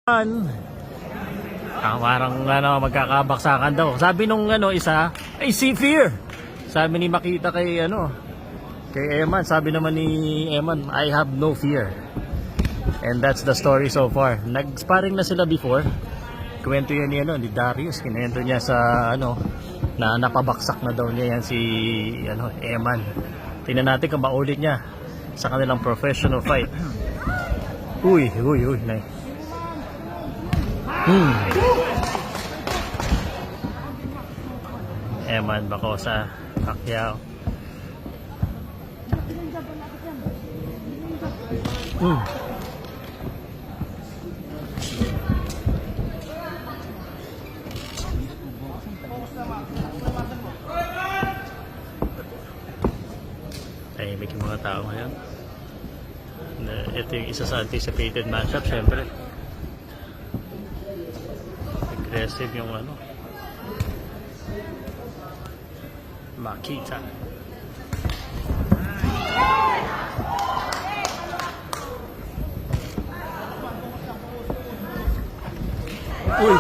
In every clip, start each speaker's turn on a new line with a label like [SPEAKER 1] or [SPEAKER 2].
[SPEAKER 1] Parang magkakabaksakan daw. Sabi nung isa, I see fear. Sabi ni Makita kay kay Eman, sabi naman ni Eman, I have no fear. And that's the story so far. Nag-sparring na sila before. Kwento yan ni Darius, kinento niya sa na napabaksak na daw niya yan si Eman. Tingnan natin kung maulit niya sa kanilang professional fight. Uy, nay. Eman Bacosa, Pacquiao. Tahimik yung mga tao ngayon. Ito yung isa sa anticipated matchup, syempre. Aggressive yung Makita. Uy!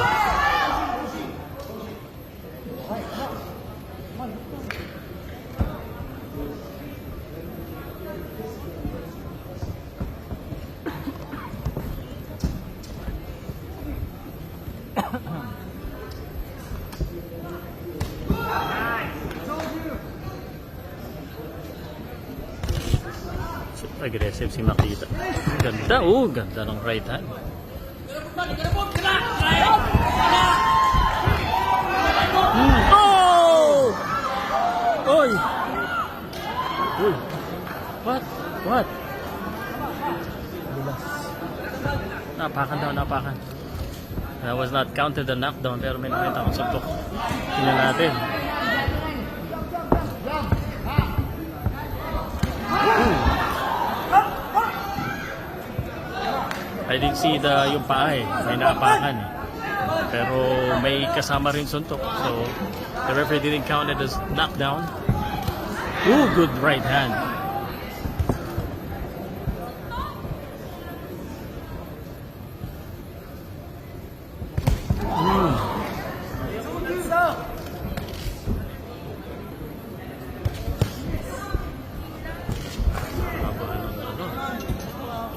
[SPEAKER 1] Aggressive si Makita. Ganda, ganda ng right hand. Oh! Oy! Uy! What? Napakan. That was not counted the knockdown, pero may nakita akong suntok. Tingnan natin. I didn't see yung paa may naapakan pero may kasama rin suntok, so the referee didn't count it as knockdown. Good right hand.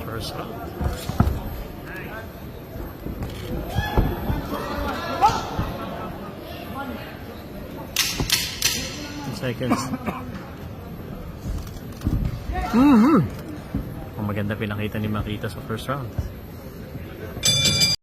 [SPEAKER 1] First round. 10 seconds. Ang maganda pinakita ni Makita sa first round.